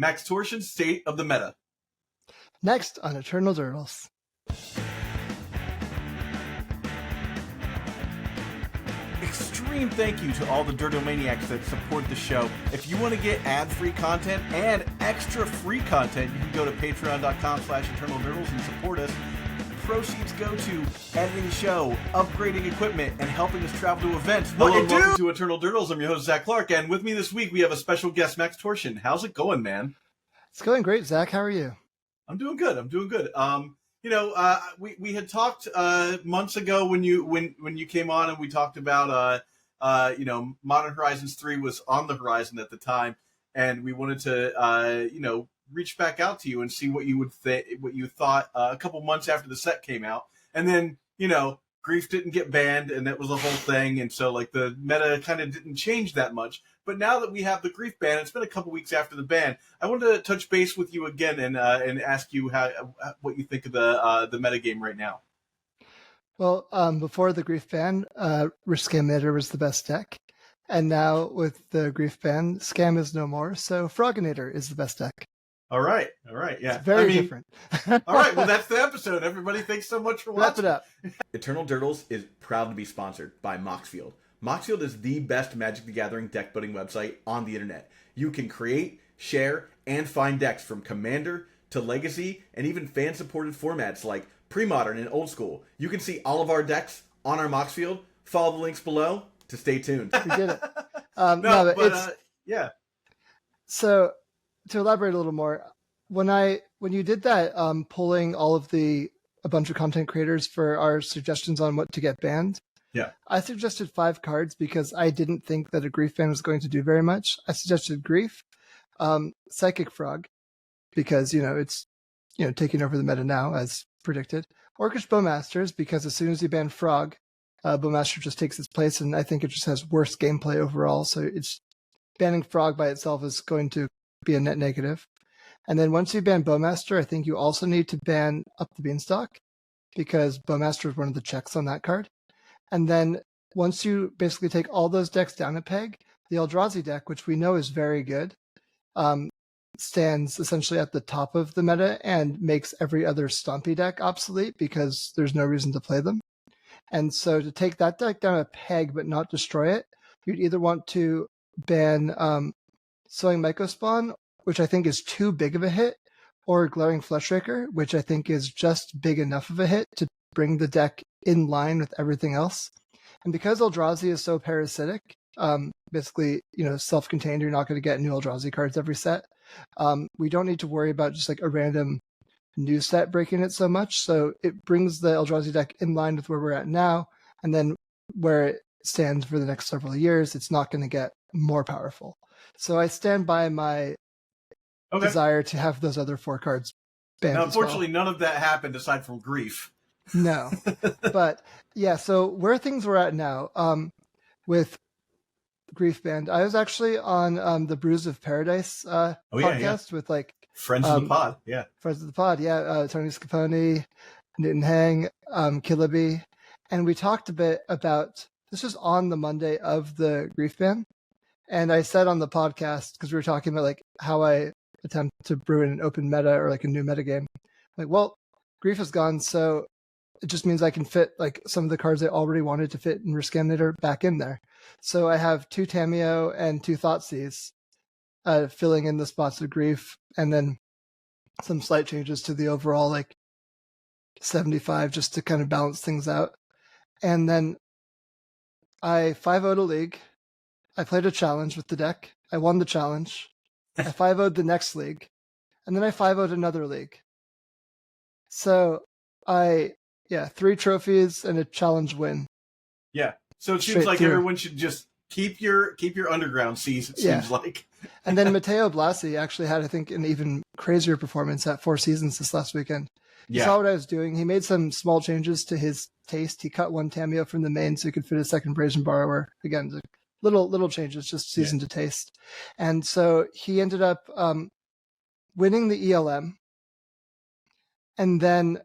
Maxtortion State of the Meta. Next on Eternal Turtles. Extreme thank you to all the Dirtomaniacs that support the show. If you want to get ad-free content and extra free content, you can go to patreon.com/EternalDurtles and support us. Proceeds go to editing the show, upgrading equipment, and helping us travel to events. Welcome to Eternal Durdles. I'm your host, Zach Clark, and with me this week, we have a special guest, Maxtortion. How's it going, man? It's going great, Zach. How are you? I'm doing good. We had talked months ago when you came on, and we talked about Modern Horizons 3 was on the horizon at the time, and we wanted to reach back out to you and see what you thought a couple months after the set came out. And then, Grief didn't get banned, and that was a whole thing, and so like the meta kind of didn't change that much. But now that we have the Grief ban, it's been a couple weeks after the ban. I wanted to touch base with you again and ask you what you think of the metagame right now. Well, before the Grief ban, Reanimator was the best deck. And now with the Grief ban, Scam is no more, so Froginator is the best deck. All right, yeah. It's very different. All right, well, that's the episode. Everybody, thanks so much for watching. Wrap it up. Eternal Durdles is proud to be sponsored by Moxfield. Moxfield is the best Magic the Gathering deck building website on the internet. You can create, share, and find decks from Commander to Legacy and even fan-supported formats like Pre-Modern and Old School. You can see all of our decks on our Moxfield. Follow the links below to stay tuned. We did it. Yeah. So, to elaborate a little more, when you did that, polling a bunch of content creators for our suggestions on what to get banned, yeah, I suggested 5 cards because I didn't think that a Grief ban was going to do very much. I suggested Grief, Psychic Frog, because it's taking over the meta now as predicted. Orcish Bowmasters, because as soon as you ban Frog, Bowmaster just takes its place, and I think it just has worse gameplay overall. So it's banning Frog by itself is going to be a net negative. And then once you ban Bowmaster, I think you also need to ban Up the Beanstalk, because Bowmaster is one of the checks on that card. And then once you basically take all those decks down a peg, the Eldrazi deck, which we know is very good, stands essentially at the top of the meta and makes every other Stompy deck obsolete because there's no reason to play them. And so to take that deck down a peg but not destroy it, you'd either want to ban Sowing Mycospawn, which I think is too big of a hit, or Glaring Fleshraker, which I think is just big enough of a hit to bring the deck in line with everything else. And because Eldrazi is so parasitic, basically, self-contained, you're not going to get new Eldrazi cards every set. We don't need to worry about just like a random new set breaking it so much. So it brings the Eldrazi deck in line with where we're at now. And then where it stands for the next several years, it's not going to get more powerful. So I stand by my desire to have those other 4 cards banned. Now, unfortunately, none of that happened aside from Grief. No. But yeah, so where things were at now, with Grief banned, I was actually on the Brews of Paradise podcast with like Friends of the Pod. Friends of the Pod, Tony Scapone, Newton Hang, Killaby. And we talked a bit about, this was on the Monday of the Grief ban. And I said on the podcast, because we were talking about like how I attempt to brew in an open meta or like a new meta game. Like, well, Grief is gone, so it just means I can fit like some of the cards I already wanted to fit in Reanimator back in there. So I have 2 Tameo and 2 Thoughtseize filling in the spots of Grief, and then some slight changes to the overall like 75 just to kind of balance things out. And then I 5-0'd a league. I played a challenge with the deck. I won the challenge. I 5-0'd the next league. And then I 5-0'd another league. So 3 trophies and a challenge win. Yeah. So it seems like everyone should just keep your underground seas, it seems like. And then Matteo Blasi actually had, I think, an even crazier performance at 4 Seasons this last weekend. He saw what I was doing. He made some small changes to his taste. He cut 1 Tameo from the main so he could fit a second Brazen Borrower. Again, little changes, just season to taste. And so he ended up winning the ELM. And then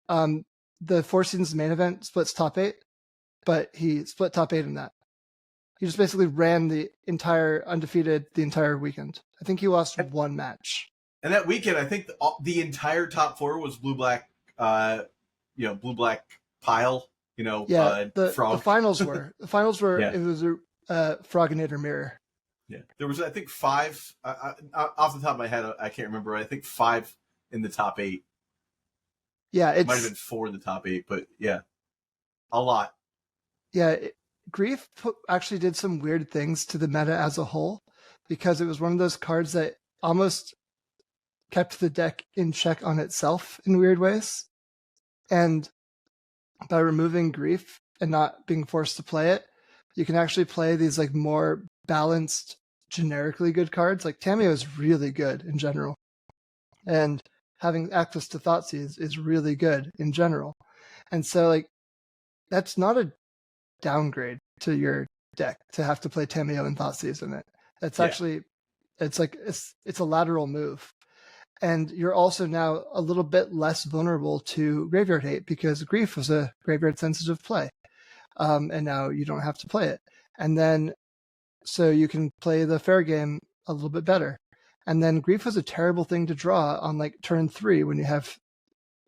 the 4 Seasons main event splits top 8, but he split top 8 in that. He just basically ran the entire undefeated the entire weekend I think he lost one match. And that weekend, I think the entire top four was blue black, blue black pile. The finals were Yeah. It was a Froginator mirror. Yeah, there was I think 5 off the top of my head. I can't remember. I think 5 in the top 8. Yeah, it might have been 4 in the top 8, but yeah, a lot. Yeah, Grief actually did some weird things to the meta as a whole, because it was one of those cards that almost kept the deck in check on itself in weird ways. And by removing Grief and not being forced to play it, you can actually play these like more balanced, generically good cards. Like Tamiyo is really good in general, and having access to Thoughtseize is really good in general. And so like that's not a downgrade to your deck to have to play Tamiyo and Thoughtseize in it. That's actually it's a lateral move. And you're also now a little bit less vulnerable to graveyard hate, because Grief was a graveyard sensitive play. And now you don't have to play it. And then so you can play the fair game a little bit better. And then Grief was a terrible thing to draw on like turn 3 when you have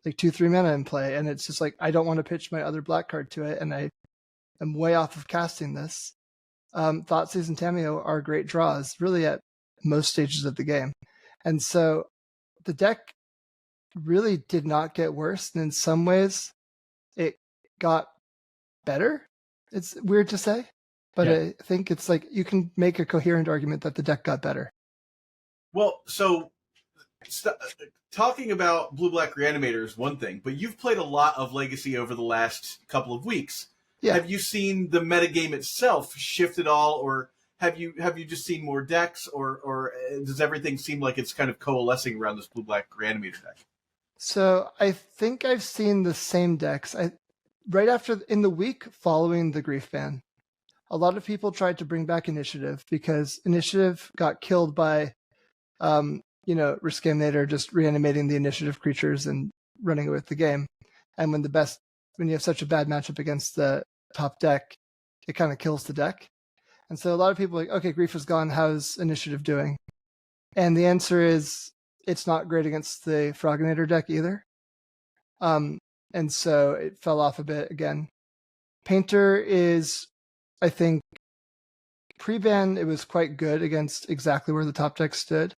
like 2-3 mana in play, and it's just like, I don't want to pitch my other black card to it, and I am way off of casting this. Thoughtseize and Tamiyo are great draws, really at most stages of the game. And so the deck really did not get worse, and in some ways it got better. It's weird to say, but I think it's like you can make a coherent argument that the deck got better. Well, so talking about blue-black Reanimator is one thing, but you've played a lot of Legacy over the last couple of weeks. Yeah. Have you seen the metagame itself shift at all, or have you just seen more decks, or does everything seem like it's kind of coalescing around this blue-black Reanimator deck? So I think I've seen the same decks. Right after, in the week following the Grief ban, a lot of people tried to bring back Initiative, because Initiative got killed by Reanimator just reanimating the Initiative creatures and running with the game. And when you have such a bad matchup against the top deck, it kind of kills the deck. And so a lot of people are like, okay, Grief is gone, how's Initiative doing? And the answer is, it's not great against the Froginator deck either. And so it fell off a bit again. Painter is, I think, pre-ban, it was quite good against exactly where the top deck stood.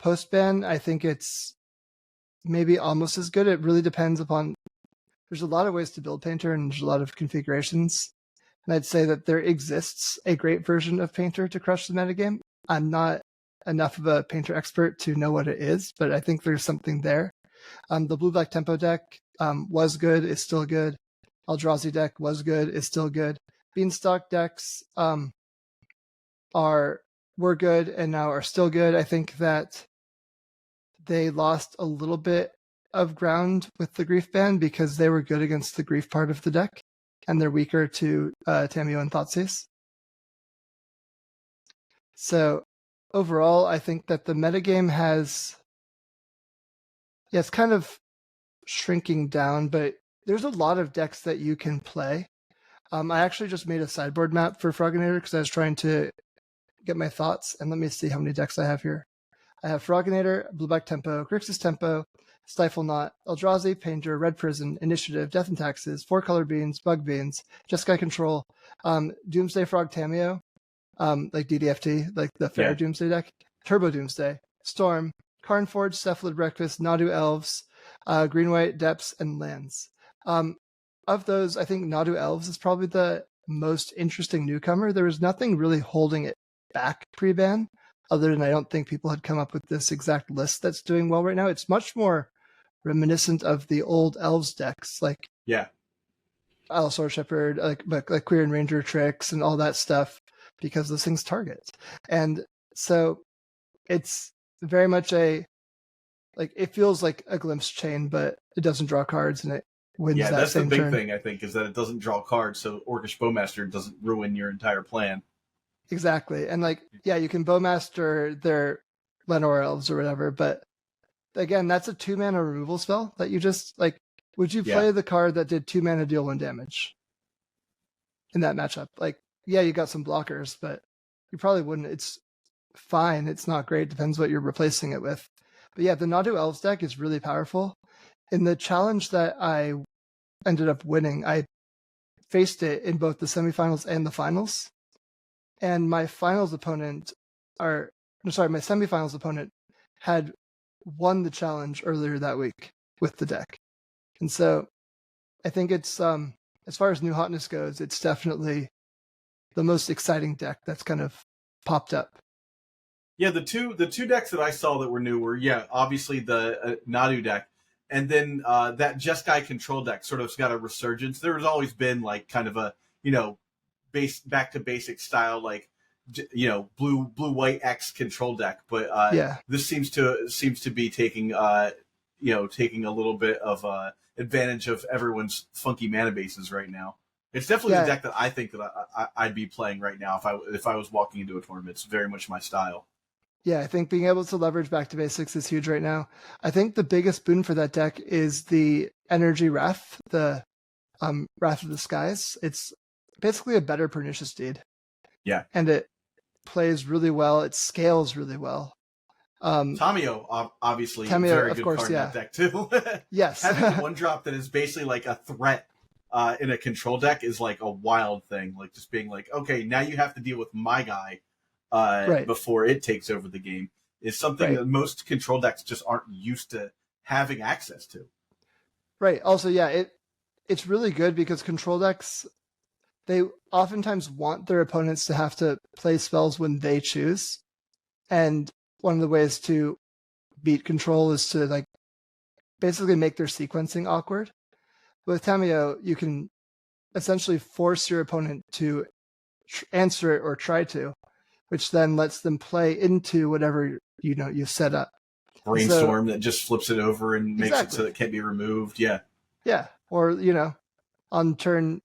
Post-ban, I think it's maybe almost as good. It really depends upon, there's a lot of ways to build Painter, and there's a lot of configurations. And I'd say that there exists a great version of Painter to crush the metagame. I'm not enough of a Painter expert to know what it is, but I think there's something there. The blue-black tempo deck was good, is still good. Eldrazi deck was good, is still good. Beanstalk decks were good and now are still good. I think that they lost a little bit of ground with the Grief ban because they were good against the Grief part of the deck, and they're weaker to Tamiyo and Thoughtseize. So overall, I think that the metagame it's kind of shrinking down, but there's a lot of decks that you can play. I actually just made a sideboard map for Froginator because I was trying to get my thoughts, and let me see how many decks I have here. I have Froginator, Blueback Tempo, Grixis Tempo, Stifle Knot, Eldrazi, Painter, Red Prison, Initiative, Death and Taxes, 4-color beans, Bug Beans, Jeskai Control, Doomsday Frog Tamiyo, like DDFT, like the fair Doomsday deck, Turbo Doomsday, Storm, Karnforge, Cephalid Breakfast, Nadu Elves, Green-White, Depths, and Lands. Of those, I think Nadu Elves is probably the most interesting newcomer. There was nothing really holding it back pre-ban, other than I don't think people had come up with this exact list that's doing well right now. It's much more reminiscent of the old Elves decks, like Allosaur Shepherd, like Queer and Ranger tricks and all that stuff, because those things target. And so it's very much it feels like a Glimpse Chain, but it doesn't draw cards, and it wins that that's same the big turn. thing, I think, is that it doesn't draw cards, so Orcish Bowmaster doesn't ruin your entire plan. Exactly. And you can Bowmaster their Lenore Elves or whatever, but again, that's a 2-mana removal spell that you just, would you play the card that did 2 mana deal 1 damage in that matchup? You got some blockers, but you probably wouldn't. fine. It's not great. Depends what you're replacing it with. But yeah, the Nadu Elves deck is really powerful. In the challenge that I ended up winning, I faced it in both the semifinals and the finals. And my semifinals opponent had won the challenge earlier that week with the deck. And so I think it's, as far as new hotness goes, it's definitely the most exciting deck that's kind of popped up. Yeah, the two decks that I saw that were new were, obviously the Nadu deck, and then that Jeskai control deck sort of got a resurgence. There has always been like kind of a, back to basic style, like, blue white X control deck, but this seems to be taking taking a little bit of advantage of everyone's funky mana bases right now. It's definitely the deck that I think that I'd be playing right now if I was walking into a tournament. It's very much my style. Yeah, I think being able to leverage back to basics is huge right now. I think the biggest boon for that deck is the Energy Wrath, the Wrath of the Skies. It's basically a better Pernicious Deed. Yeah. And it plays really well. It scales really well. Tamio, obviously, Tamio, very good card in that deck too. Yes. Having one drop that is basically like a threat in a control deck is like a wild thing. Like just being like, okay, now you have to deal with my guy before it takes over the game is something that most control decks just aren't used to having access to. Right. Also, yeah, it's really good because control decks, they oftentimes want their opponents to have to play spells when they choose. And one of the ways to beat control is to like basically make their sequencing awkward. With Tamio, you can essentially force your opponent to answer it or try to, which then lets them play into whatever you set up. Brainstorm that just flips it over and makes it so it can't be removed. Yeah. Yeah. Or, on turn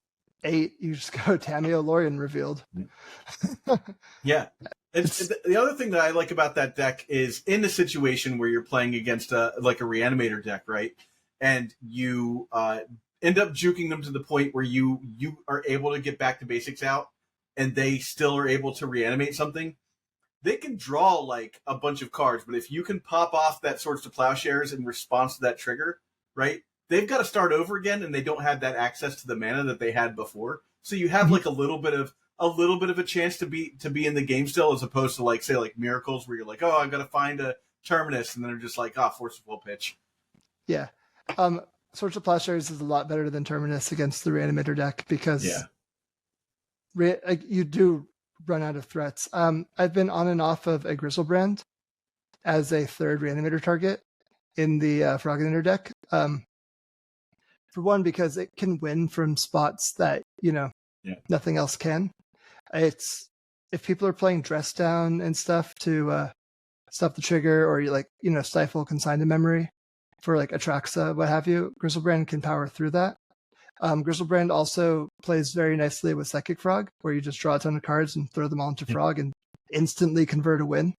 8, you just go Tamio Lorien revealed. Yeah. The other thing that I like about that deck is in a situation where you're playing against a Reanimator deck, right? And you end up juking them to the point where you are able to get back to basics out and they still are able to reanimate something. They can draw like a bunch of cards, but if you can pop off that Swords to Plowshares in response to that trigger, right? They've got to start over again and they don't have that access to the mana that they had before. So you have like a little bit of a chance to be in the game still, as opposed to like, say, like Miracles where you're like, oh, I've got to find a Terminus, and then they're just like, Force of Will pitch. Yeah. Swords to Plowshares is a lot better than Terminus against the Reanimator deck because you do run out of threats. I've been on and off of a Grizzlebrand as a third Reanimator target in the Froginator deck. For one, because it can win from spots that, nothing else can. It's if people are playing Dress Down and stuff to stop the trigger, or you stifle Consign to Memory for like Atraxa, what have you, Grizzlebrand can power through that. Grizzlebrand also plays very nicely with Psychic Frog, where you just draw a ton of cards and throw them all into Frog and instantly convert a win.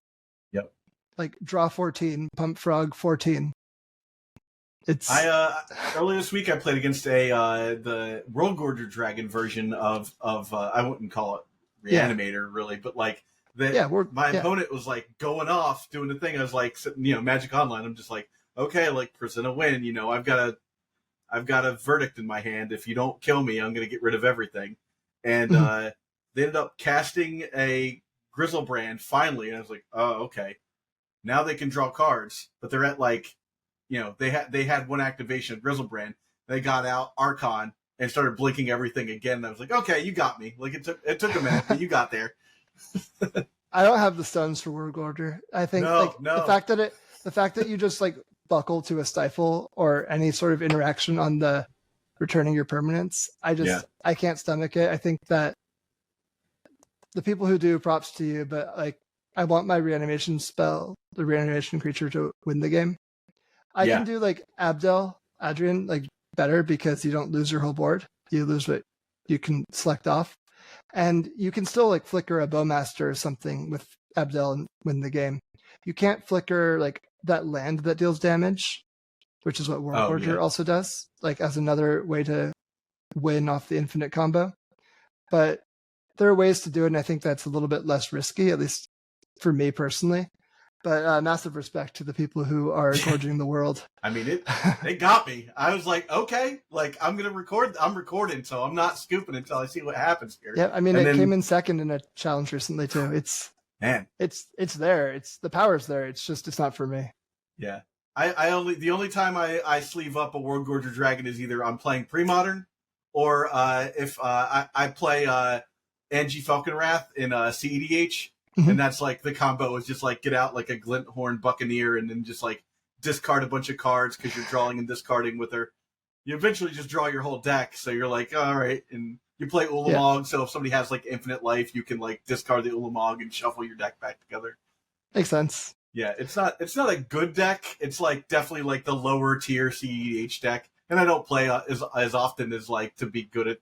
Yep. Like draw 14, pump Frog 14. Earlier this week I played against the World Gorger Dragon version of I wouldn't call it Reanimator really, but like my opponent was like going off doing the thing. I was like, Magic Online. I'm just like, okay, like present a win. I've got a verdict in my hand. If you don't kill me, I'm going to get rid of everything. And they ended up casting a Grizzlebrand finally, and I was like, oh, okay. Now they can draw cards, but they're at like, they had one activation of Grizzlebrand. They got out Archon and started blinking everything again. And I was like, okay, you got me. Like it took a minute, but you got there. I don't have the stones for World Order. I think the fact that you just like buckle to a stifle or any sort of interaction on the returning your permanents, I can't stomach it. I think that the people who do, props to you, but like I want my reanimation spell, the reanimation creature, to win the game. I can do like Adrian like better because you don't lose your whole board. You lose what you can select off. And you can still like flicker a Bowmaster or something with Abdel and win the game. You can't flicker like that land that deals damage, which is what World Order also does, like as another way to win off the infinite combo. But there are ways to do it, and I think that's a little bit less risky, at least for me personally. But massive respect to the people who are gorging the world. I mean, it got me. I was like, okay, like I'm recording, so I'm not scooping until I see what happens here. Yeah, I mean, it came in second in a challenge recently too. It's there. The power's there. It's not for me. Yeah, the only time I sleeve up a World Gorger Dragon is either I'm playing pre-modern, or if I play Angie Falconwrath in CEDH. And that's like the combo is just like get out like a Glinthorn Buccaneer and then just like discard a bunch of cards because you're drawing and discarding with her. You eventually just draw your whole deck, so you're like, all right, and you play Ulamog. So if somebody has like infinite life, you can like discard the Ulamog and shuffle your deck back together. Makes sense. Yeah, it's not a good deck. It's like definitely like the lower tier CEDH deck, and I don't play as often as like to be good at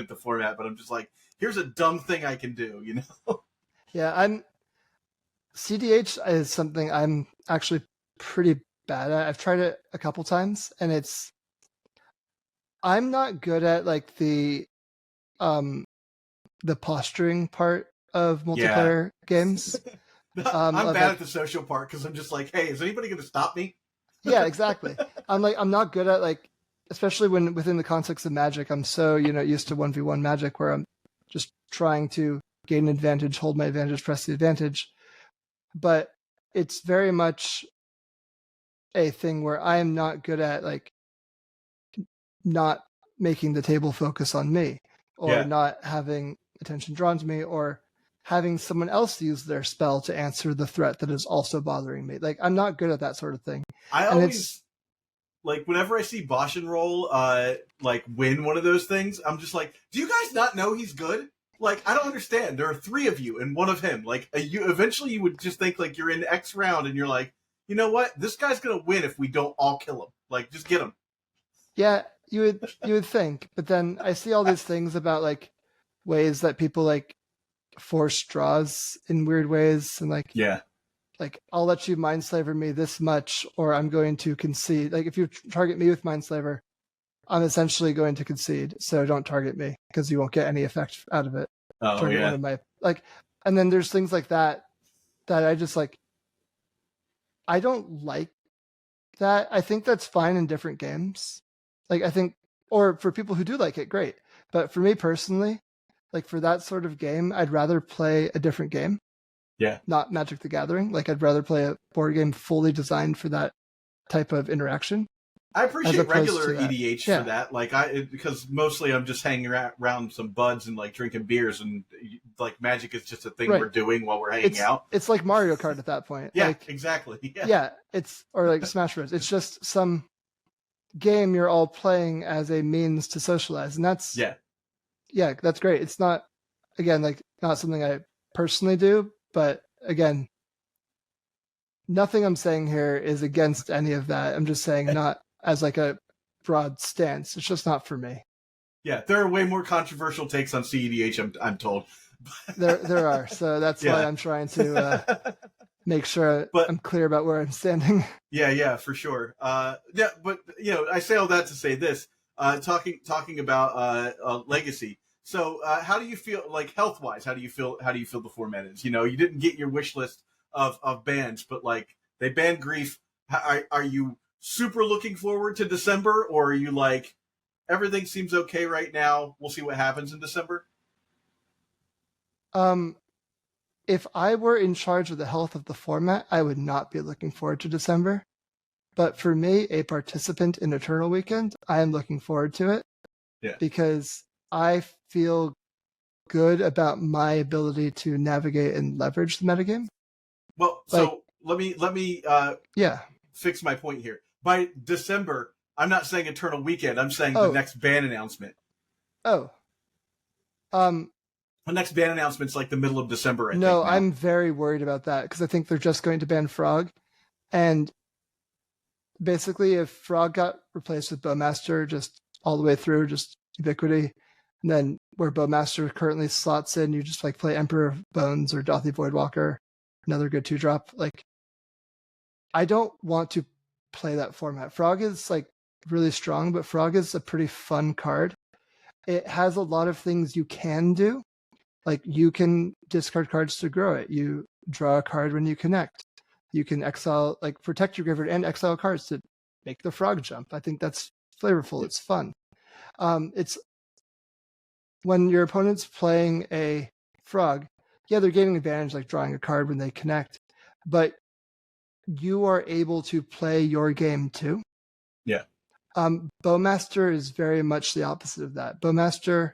the format. But I'm just like, here's a dumb thing I can do, you know. Yeah, CDH is something I'm actually pretty bad at. I've tried it a couple times, and I'm not good at like the posturing part of multiplayer games. I'm bad at the social part because I'm just like, hey, is anybody going to stop me? Yeah, exactly. I'm not good at like, especially when within the context of Magic, I'm so used to 1v1 Magic where I'm just trying to gain an advantage, hold my advantage, press the advantage. But it's very much a thing where I am not good at like not making the table focus on me, or not having attention drawn to me, or having someone else use their spell to answer the threat that is also bothering me. Like I'm not good at that sort of thing. I always like whenever I see Bosch and Roll like win one of those things, I'm just like, do you guys not know he's good? Like, I don't understand. There are 3 of you and 1 of him. Like, eventually you would just think, like, you're in X round and you're like, you know what? This guy's going to win if we don't all kill him. Like, just get him. Yeah, you would think. But then I see all these things about, like, ways that people, like, force draws in weird ways. And, like, I'll let you Mindslaver me this much, or I'm going to concede. Like, if you target me with Mindslaver, I'm essentially going to concede, so don't target me because you won't get any effect out of it. Oh, one of my and then there's things like that I just like. I don't like that. I think that's fine in different games. Like I think, or for people who do like it, great. But for me personally, like for that sort of game, I'd rather play a different game. Yeah. Not Magic the Gathering. Like I'd rather play a board game fully designed for that type of interaction. I appreciate regular EDH for that. Like because mostly I'm just hanging around some buds and like drinking beers, and like Magic is just a thing we're doing while we're hanging out. It's like Mario Kart at that point. Yeah, like, exactly. Yeah, or like Smash Bros. It's just some game you're all playing as a means to socialize, and that's that's great. It's not not something I personally do, but again, nothing I'm saying here is against any of that. I'm just saying not as like a broad stance. It's just not for me. Yeah, there are way more controversial takes on CEDH, I'm told. there are. So that's why I'm trying to make sure I'm clear about where I'm standing. Yeah, for sure. But I say all that to say this. Talking about Legacy. So how do you feel, like health wise? How do you feel the format is? You didn't get your wish list of bans, but like they banned Grief. Are you super looking forward to December, or are you like everything seems okay right now, we'll see what happens in December? If I were in charge of the health of the format, I would not be looking forward to December. But for me, a participant in Eternal Weekend, I am looking forward to it. Yeah. Because I feel good about my ability to navigate and leverage the metagame. Well, so let me fix my point here. By December, I'm not saying Eternal Weekend. I'm saying the next ban announcement. The next ban announcement's like the middle of December. I'm very worried about that because I think they're just going to ban Frog. And basically, if Frog got replaced with Bowmaster just all the way through, just ubiquity, and then where Bowmaster currently slots in, you just like play Emperor of Bones or Dothy Voidwalker, another good 2-drop. Like, I don't want to play that format. Frog is like really strong, but Frog is a pretty fun card. It has a lot of things you can do. Like you can discard cards to grow it. You draw a card when you connect. You can exile, like protect your graveyard and exile cards to make the frog jump. I think that's flavorful. It's fun. It's when your opponent's playing a frog, yeah, they're gaining advantage, like drawing a card when they connect, but you are able to play your game too. Yeah. Bowmaster is very much the opposite of that. Bowmaster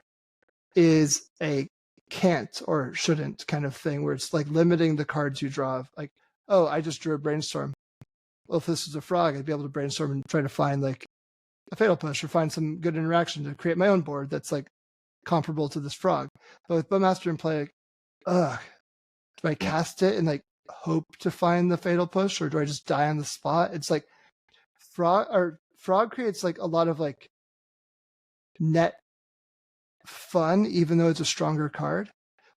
is a can't or shouldn't kind of thing, where it's like limiting the cards you draw. Like, oh, I just drew a brainstorm. Well, if this was a frog, I'd be able to brainstorm and try to find like a fatal push or find some good interaction to create my own board that's like comparable to this frog. But with Bowmaster in play, like, do I cast it and like hope to find the fatal push, or do I just die on the spot? It's like frog creates like a lot of like net fun, even though it's a stronger card.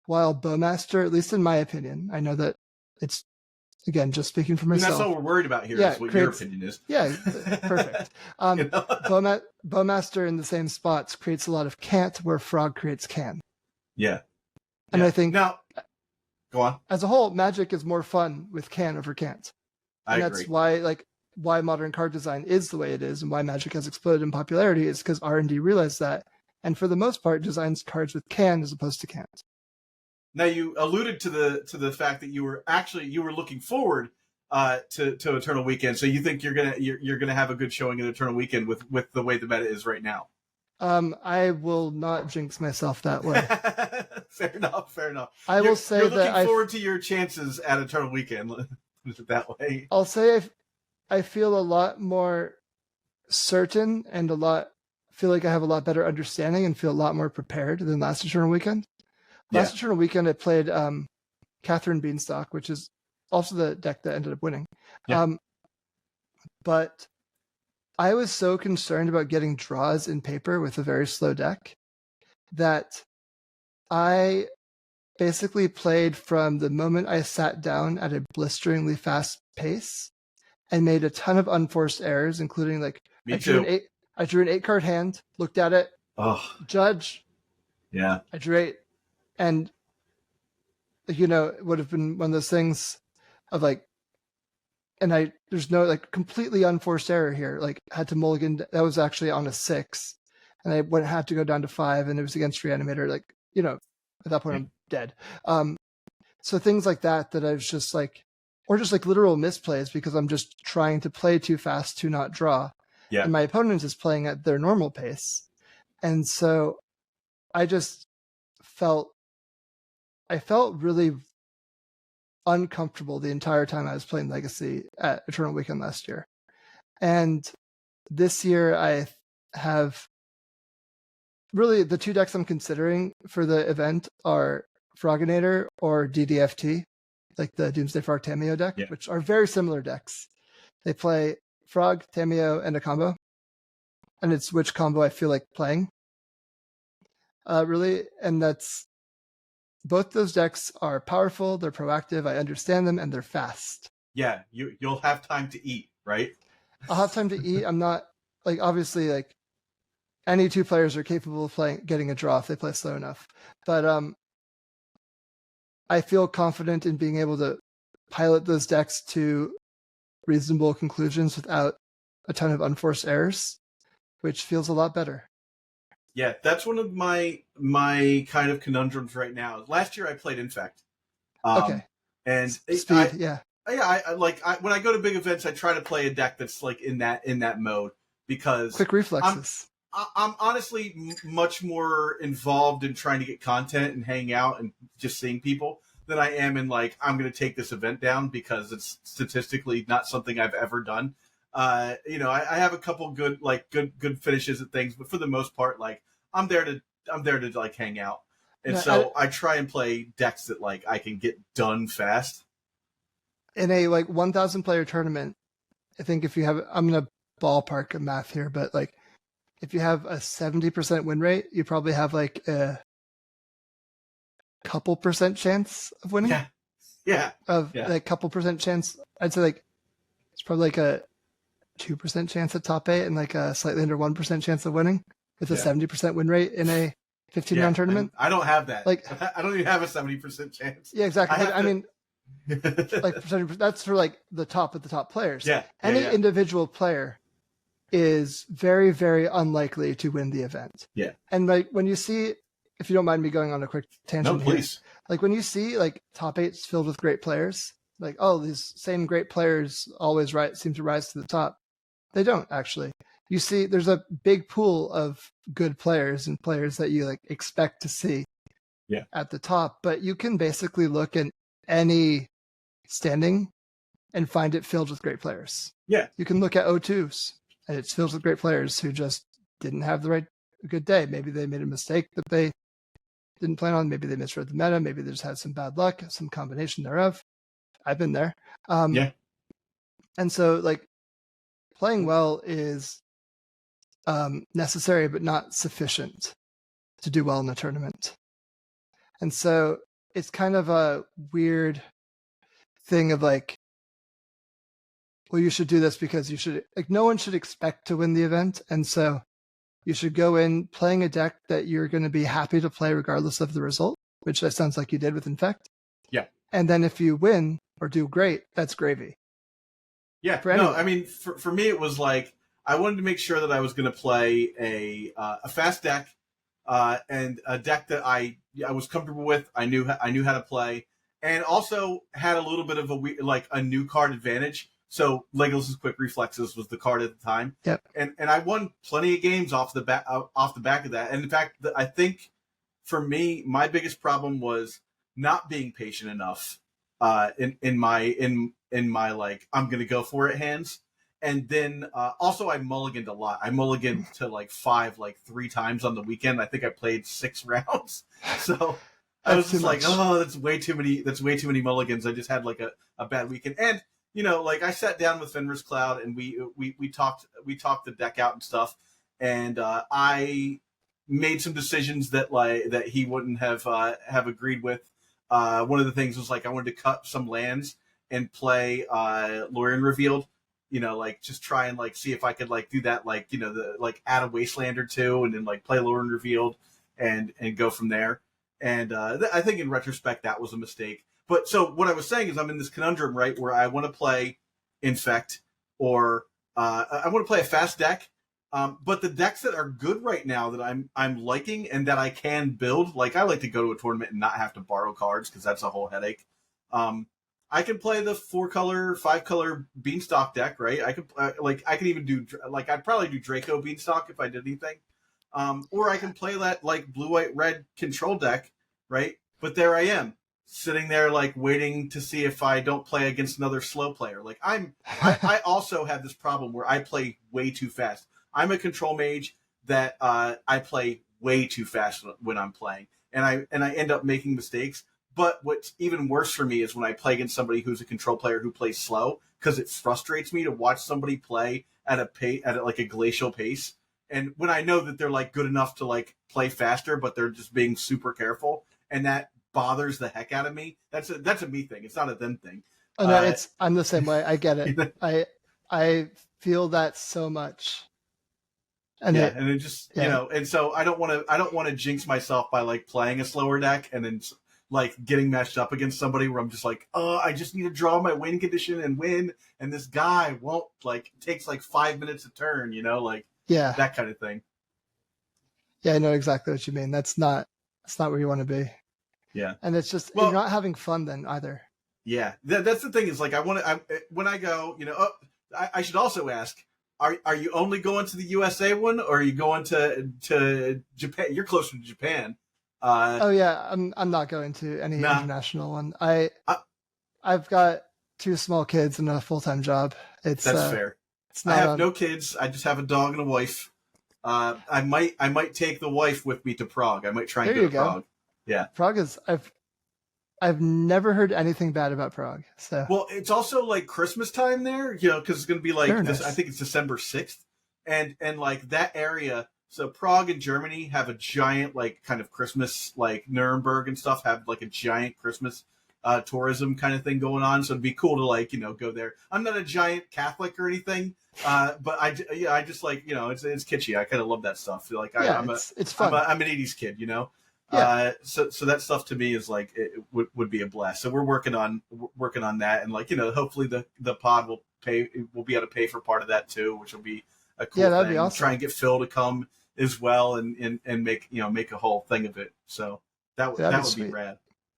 While Bowmaster, at least in my opinion, I know that it's, again, just speaking for myself. And that's all we're worried about here, is what your opinion is. Yeah, perfect. Bowmaster in the same spots creates a lot of can't, where frog creates can. Yeah. And I think now, go on. As a whole, Magic is more fun with can over can't. And I agree. That's why modern card design is the way it is, and why Magic has exploded in popularity, is because R&D realized that, and for the most part designs cards with can as opposed to can't. Now, you alluded to the fact that you were looking forward to Eternal Weekend, so you think you're gonna have a good showing at Eternal Weekend with the way the meta is right now. I will not jinx myself that way. Fair enough. I will say you're that looking forward to your chances at Eternal Weekend. Put it that way. I'll say I feel a lot more certain and feel like I have a lot better understanding and feel a lot more prepared than last Eternal Weekend. Last Eternal Weekend, I played Catherine Beanstalk, which is also the deck that ended up winning. Yeah. But I was so concerned about getting draws in paper with a very slow deck that I basically played from the moment I sat down at a blisteringly fast pace and made a ton of unforced errors, including like I drew an 8-card hand, looked at it, judge. Yeah. I drew 8. And, it would have been one of those things of like, and there's no like completely unforced error here. Like, had to mulligan. That was actually on a 6, and I had to go down to 5, and it was against Reanimator. Like, at that point I'm dead. So things like that I was just like, or just like literal misplays because I'm just trying to play too fast to not draw. Yeah. And my opponent is playing at their normal pace, and so I just felt really uncomfortable the entire time I was playing Legacy at Eternal Weekend last year. And this year I have really the two decks I'm considering for the event are Froginator or DDFT, like the Doomsday Frog Tameo deck, which are very similar decks. They play Frog, Tameo, and a combo. And it's which combo I feel like playing. Really, and that's both those decks are powerful, they're proactive, I understand them, and they're fast. Yeah, you'll have time to eat, right? I'll have time to eat. I'm not like obviously like any two players are capable of getting a draw if they play slow enough. But I feel confident in being able to pilot those decks to reasonable conclusions without a ton of unforced errors, which feels a lot better. Yeah, that's one of my kind of conundrums right now. Last year I played Infect. Okay. And Speed, when I go to big events, I try to play a deck that's like in that mode because quick reflexes. I'm honestly much more involved in trying to get content and hang out and just seeing people than I am in like I'm going to take this event down because it's statistically not something I've ever done. I have a couple good finishes and things, but for the most part, like I'm there to like hang out. And so I try and play decks that like I can get done fast. In a like 1,000 player tournament, I think if you have, I'm going to ballpark a math here, but like if you have a 70% win rate, you probably have like a couple percent chance of winning. Yeah. Like couple percent chance. I'd say like it's probably like a 2% chance at top 8 and like a slightly under 1% chance of winning with a 70% win rate in a 15-round tournament. I don't have that. Like I don't even have a 70% chance. Yeah, exactly. like percentage. That's for like the top of the top players. Yeah. Any individual player is very, very unlikely to win the event. Yeah. And like when you see, if you don't mind me going on a quick tangent No, please. here, like when you see like top eights filled with great players, like, oh, these same great players always seem to rise to the top. They don't actually. You see, there's a big pool of good players and players that you like expect to see at the top, but you can basically look at any standing and find it filled with great players. Yeah. You can look at O2s and it's filled with great players who just didn't have the good day. Maybe they made a mistake that they didn't plan on. Maybe they misread the meta. Maybe they just had some bad luck, some combination thereof. I've been there. And so like playing well is necessary, but not sufficient to do well in a tournament. And so it's kind of a weird thing of like, well, you should do this because you should, like, no one should expect to win the event. And so you should go in playing a deck that you're going to be happy to play regardless of the result, which that sounds like you did with Infect. Yeah. And then if you win or do great, that's gravy. Yeah. No, I mean, for me, it was like, I wanted to make sure that I was going to play a fast deck and a deck that I was comfortable with. I knew how to play, and also had a little bit of a new card advantage. So Legolas's Quick Reflexes was the card at the time. Yep. And I won plenty of games off the back of that. And in fact, I think for me, my biggest problem was not being patient enough in my like I'm gonna go for it hands. And then also I mulliganed a lot. I mulliganed to like 3 times on the weekend. I think I played 6 rounds. So I was just like, oh, that's way too many mulligans. I just had like a bad weekend. And you know, like I sat down with Fenris Cloud and we talked the deck out and stuff. And I made some decisions that he wouldn't have agreed with. One of the things was like I wanted to cut some lands and play Lorien Revealed. You know, like just try and like see if I could like do that, like, you know, add a Wasteland or 2 and then like play Lorien Revealed and go from there. And I think in retrospect that was a mistake. But so what I was saying is I'm in this conundrum, right, where I want to play Infect or I want to play a fast deck. But the decks that are good right now that I'm liking and that I can build, like I like to go to a tournament and not have to borrow cards because that's a whole headache. I can play the 4-color, 5-color Beanstalk deck, right? I can even do like I'd probably do Draco Beanstalk if I did anything. Or I can play that like blue, white, red control deck, right? But there I am, sitting there like waiting to see if I don't play against another slow player. Like I also have this problem where I play way too fast. I'm a control mage that I play way too fast when I'm playing, and I end up making mistakes. But what's even worse for me is when I play against somebody who's a control player who plays slow, because it frustrates me to watch somebody play at a glacial pace. And when I know that they're like good enough to like play faster, but they're just being super careful, and that bothers the heck out of me. That's a me thing. It's not a them thing. Oh no, I'm the same way. I get it. I feel that so much. And it just you know, and so I don't want to jinx myself by like playing a slower deck and then like getting matched up against somebody where I'm just like, oh, I just need to draw my win condition and win, and this guy won't, like, it takes like 5 minutes a turn, you know, like that kind of thing. Yeah, I know exactly what you mean. That's not where you want to be. Yeah, and it's just you're not having fun then either. Yeah, that's the thing is like when I go, you know, I should also ask. Are you only going to the USA one, or are you going to Japan? You're closer to Japan. Oh yeah, I'm not going to any international one. I've got 2 small kids and a full-time job. That's fair. I have no kids. I just have a dog and a wife. I might take the wife with me to Prague. I might try and go to Prague. Yeah, Prague is I've never heard anything bad about Prague. So well, it's also like Christmas time there, you know, because it's going to be like this. I think it's December 6th, and like that area. So Prague and Germany have a giant like kind of Christmas, like Nuremberg and stuff have like a giant Christmas tourism kind of thing going on. So it'd be cool to like, you know, go there. I'm not a giant Catholic or anything, but I just like, you know, it's kitschy. I kind of love that stuff. Like it's fun. I'm an 80s kid, you know. Yeah. So that stuff to me is like it would be a blast. So we're working on that, and like hopefully the pod will be able to pay for part of that too, which will be a cool That'd thing. be awesome. Try and get Phil to come as well, and make make a whole thing of it. So that would be rad.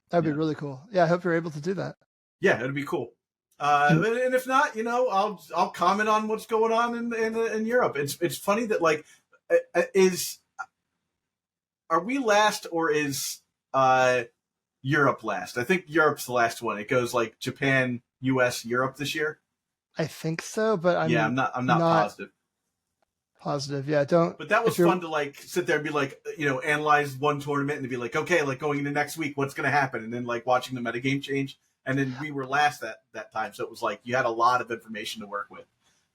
That'd be really cool. Yeah, I hope you're able to do that. Yeah, it'd be cool. And if not, I'll comment on what's going on in Europe. It's funny that like are we last or is Europe last? I think Europe's the last one. It goes like Japan, US, Europe this year. I think so, but I'm not positive. Yeah, don't. But that was fun to like sit there and be like, analyze one tournament and be like, okay, like going into next week, what's going to happen, and then like watching the metagame change. And then we were last that time, so it was like you had a lot of information to work with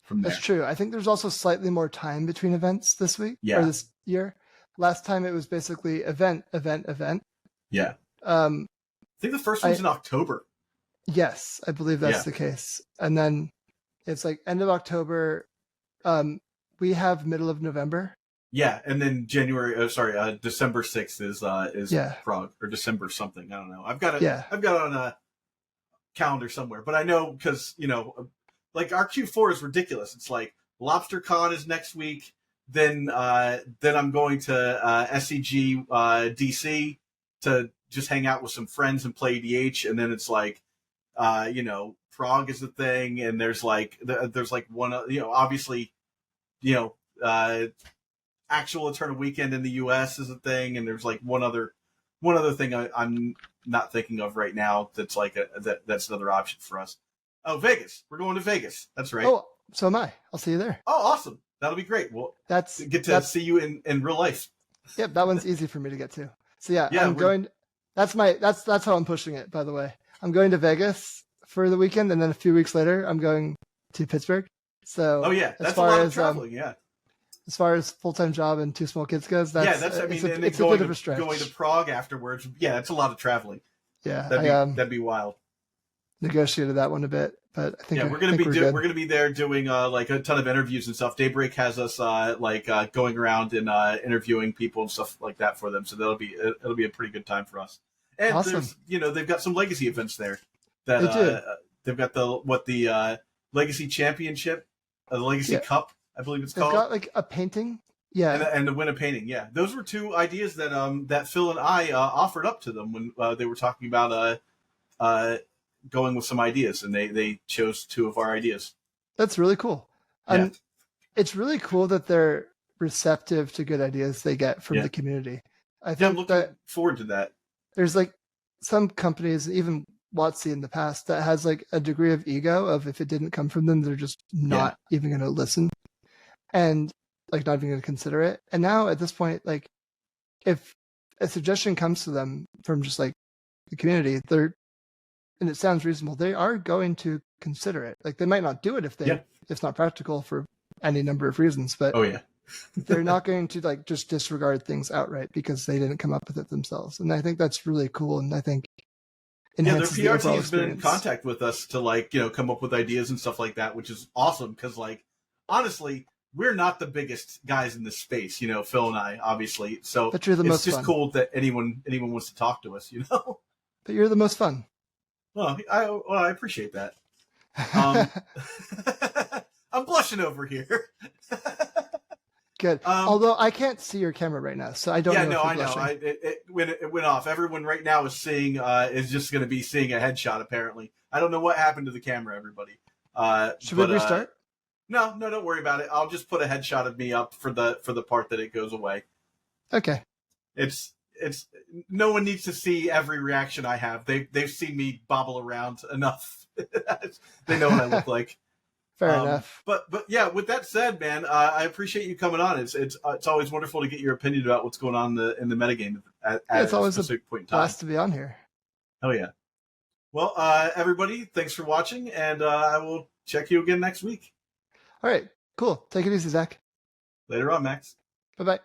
from there. That's true. I think there's also slightly more time between events this week or this year. Last time it was basically event. Yeah. I think the first one's in October. Yes, I believe that's the case. And then it's like end of October. We have middle of November. Yeah, and then December 6th is Prague, or December something. I don't know. I've got it on a calendar somewhere, but I know because like our Q4 is ridiculous. It's like LobsterCon is next week. Then I'm going to SCG DC to just hang out with some friends and play EDH, and then it's like Prague is the thing, and there's like one obviously actual Eternal Weekend in the US is a thing, and there's like one other thing I'm not thinking of right now that's like that's another option for us. Oh, Vegas. We're going to Vegas. That's right. Oh, so am I. I'll see you there. Oh, awesome. That'll be great. Well, that's see you in real life. Yep, that one's easy for me to get to. So I'm going. That's how I'm pushing it. By the way, I'm going to Vegas for the weekend, and then a few weeks later, I'm going to Pittsburgh. So that's a lot of traveling. As far as full-time job and 2 small kids goes, it's a bit of a stretch. Going to Prague afterwards, that's a lot of traveling. Yeah, that'd be wild. Negotiated that one a bit, but I think we're gonna be there doing like a ton of interviews and stuff. Daybreak has us going around and interviewing people and stuff like that for them, so it'll be a pretty good time for us. And awesome. They've got some legacy events there. That they've got the Legacy Championship, the Legacy Cup, I believe it's called. They've got like a painting, and to win a painting, Those were 2 ideas that Phil and I offered up to them when they were talking about going with some ideas, and they chose 2 of our ideas. That's really cool. It's really cool that they're receptive to good ideas they get from the community. I think I'm looking forward to that. There's like some companies, even WotC in the past, that has like a degree of ego of if it didn't come from them, they're just not even going to listen and like not even going to consider it. And now at this point, like if a suggestion comes to them from just like the community, and it sounds reasonable, they are going to consider it. Like they might not do it if it's not practical for any number of reasons, but they're not going to like just disregard things outright because they didn't come up with it themselves. And I think that's really cool. And I think their PR team's been in contact with us to like come up with ideas and stuff like that, which is awesome because like honestly, we're not the biggest guys in this space, Phil and I, obviously. So but you're the most just fun. Cool that anyone wants to talk to us, But you're the most fun. Well, I appreciate that. I'm blushing over here. Good. Although I can't see your camera right now, so I don't know. Yeah, no, I know. When it went off, everyone right now is just going to be seeing a headshot. Apparently, I don't know what happened to the camera. Everybody. Should we restart? No, don't worry about it. I'll just put a headshot of me up for the part that it goes away. Okay. It's no one needs to see every reaction I have. They've seen me bobble around enough. They know what I look like. Fair enough. But yeah, with that said, man, I appreciate you coming on. It's always wonderful to get your opinion about what's going on in the metagame it's always a specific point in time. Blast to be on here. Oh yeah. Well, everybody, thanks for watching, and I will check you again next week. All right, cool. Take it easy, Zach. Later on, Max. Bye-bye.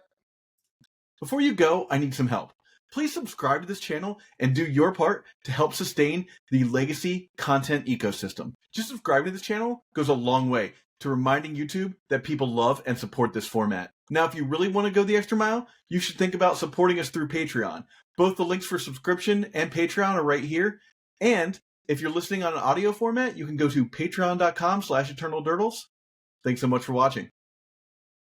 Before you go, I need some help. Please subscribe to this channel and do your part to help sustain the legacy content ecosystem. Just subscribing to this channel goes a long way to reminding YouTube that people love and support this format. Now, if you really want to go the extra mile, you should think about supporting us through Patreon. Both the links for subscription and Patreon are right here. And if you're listening on an audio format, you can go to patreon.com/eternaldurdles. Thanks so much for watching.